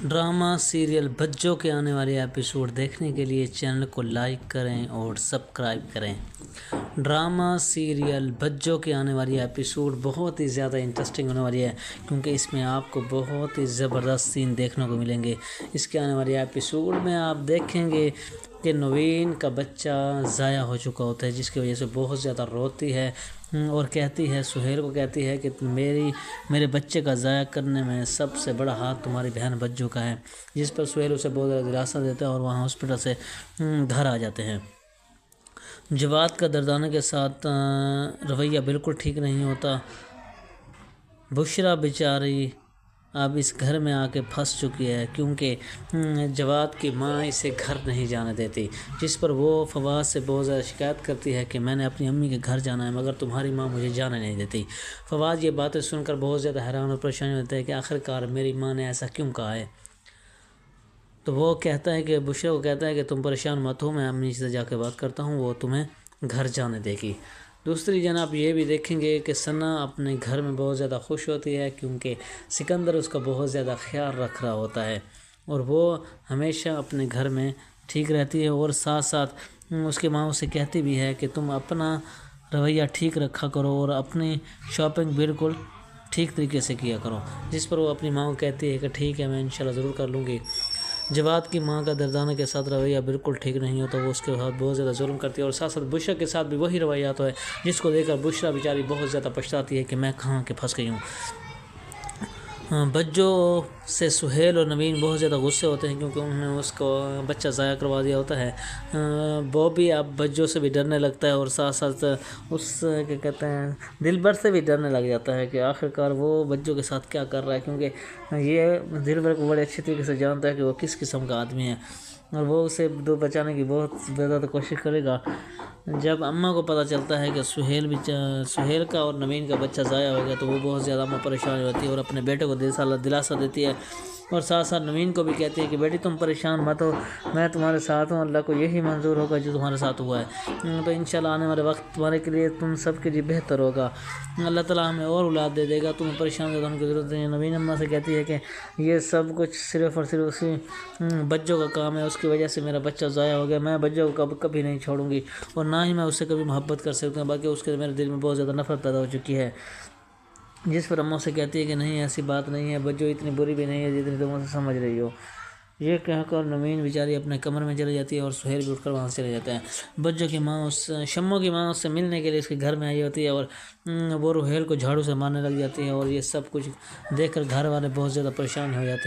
Drama serial بچوں کے آنے والے ایپیسوڈ دیکھنے کے لیے چینل کو لائک کریں اور سبسکرائب کریں۔ ڈرامہ سیریل بچوں کے آنے والی ایپیسوڈ بہت ہی زیادہ انٹرسٹنگ ہونے والی ہے، کیونکہ اس میں آپ کو بہت ہی زبردست سین دیکھنے کو ملیں گے۔ اس کے آنے والے ایپیسوڈ میں آپ دیکھیں گے کہ نوین کا بچہ ضائع ہو چکا ہوتا ہے، جس کی وجہ سے بہت زیادہ روتی ہے اور کہتی ہے، سہیل کو کہتی ہے کہ میرے بچے کا ضائع کرنے میں سب سے بڑا ہاتھ تمہاری بہن بچوں کا ہے، جس پر سہیل اسے بہت زیادہ دلاسا دیتا ہے اور وہاں ہاسپٹل سے گھر آ جاتے ہیں۔ جواد کا دردانہ کے ساتھ رویہ بالکل ٹھیک نہیں ہوتا۔ بشرا بیچاری اب اس گھر میں آ کے پھنس چکی ہے، کیونکہ جواد کی ماں اسے گھر نہیں جانے دیتی، جس پر وہ فواز سے بہت زیادہ شکایت کرتی ہے کہ میں نے اپنی امی کے گھر جانا ہے مگر تمہاری ماں مجھے جانے نہیں دیتی۔ فواز یہ باتیں سن کر بہت زیادہ حیران اور پریشان ہوتا ہے کہ آخرکار میری ماں نے ایسا کیوں کہا ہے۔ تو وہ کہتا ہے کہ بشرا کو کہتا ہے کہ تم پریشان مت ہو، میں امی سے جا کے بات کرتا ہوں، وہ تمہیں گھر جانے دے گی۔ دوسری جناب یہ بھی دیکھیں گے کہ ثنا اپنے گھر میں بہت زیادہ خوش ہوتی ہے، کیونکہ سکندر اس کا بہت زیادہ خیال رکھ رہا ہوتا ہے اور وہ ہمیشہ اپنے گھر میں ٹھیک رہتی ہے، اور ساتھ ساتھ اس کی ماں اسے کہتی بھی ہے کہ تم اپنا رویہ ٹھیک رکھا کرو اور اپنی شاپنگ بالکل ٹھیک طریقے سے کیا کرو، جس پر وہ اپنی ماں کو کہتی ہے کہ ٹھیک ہے، میں انشاءاللہ ضرور کر لوں گی۔ جواد کی ماں کا دردانہ کے ساتھ رویہ بالکل ٹھیک نہیں ہوتا، وہ اس کے ساتھ بہت زیادہ ظلم کرتی ہے، اور ساتھ ساتھ بشرا کے ساتھ بھی وہی رویات ہے، جس کو دیکھ کر بشرا بیچاری بہت زیادہ پچھتاتی ہے کہ میں کہاں کے پھنس گئی ہوں۔ بچوں سے سہیل اور نوین بہت زیادہ غصے ہوتے ہیں، کیونکہ انہوں نے اس کو بچہ ضائع کروا دیا ہوتا ہے۔ وہ بھی اب بچوں سے بھی ڈرنے لگتا ہے، اور ساتھ ساتھ اس کیا کہتے ہیں دلبر سے بھی ڈرنے لگ جاتا ہے کہ آخرکار وہ بچوں کے ساتھ کیا کر رہا ہے، کیونکہ یہ دلبر کو بڑے اچھی طریقے سے جانتا ہے کہ وہ کس قسم کا آدمی ہے، اور وہ اسے بچانے کی بہت زیادہ کوشش کرے گا۔ جب اماں کو پتہ چلتا ہے کہ سہیل کا اور نوین کا بچہ ضائع ہو گیا، تو وہ بہت زیادہ اماں پریشان ہوتی ہے اور اپنے بیٹے کو دلاسا دیتی ہے، اور ساتھ ساتھ نوین کو بھی کہتی ہے کہ بیٹی تم پریشان مت ہو، میں تمہارے ساتھ ہوں، اللہ کو یہی منظور ہوگا جو تمہارے ساتھ ہوا ہے، تو انشاءاللہ آنے والے وقت تمہارے کے لیے تم سب کے لیے بہتر ہوگا، اللہ تعالیٰ ہمیں اور اولاد دے گا، تمہیں پریشان زیادہ ہونے کی ضرورت نہیں ہے۔ نوین اماں سے کہتی ہے کہ یہ سب کچھ صرف اور صرف اسی بچوں کا کام ہے، اس کی وجہ سے میرا بچہ ضائع ہو گیا، میں بچوں کو کبھی نہیں چھوڑوں گی، اور نہ ہی میں اس سے کبھی محبت کر سکتا ہوں، باقی اس کے میرے دل میں بہت زیادہ نفرت پیدا ہو چکی ہے۔ جس پر اماں سے کہتی ہے کہ نہیں، ایسی بات نہیں ہے، بچوں اتنی بری بھی نہیں ہے جتنی تم اسے سمجھ رہی ہو۔ یہ کہہ کر نوین بیچاری اپنے کمرے میں چلی جاتی ہے، اور سہیل بھی اٹھ کر وہاں سے چلے جاتا ہے۔ بچوں کی ماں شمو کی ماں اس سے ملنے کے لیے اس کے گھر میں آئی ہوتی ہے، اور وہ روحیل کو جھاڑو سے مارنے لگ جاتی ہے، اور یہ سب کچھ دیکھ کر گھر والے بہت زیادہ پریشان ہو جاتے ہیں۔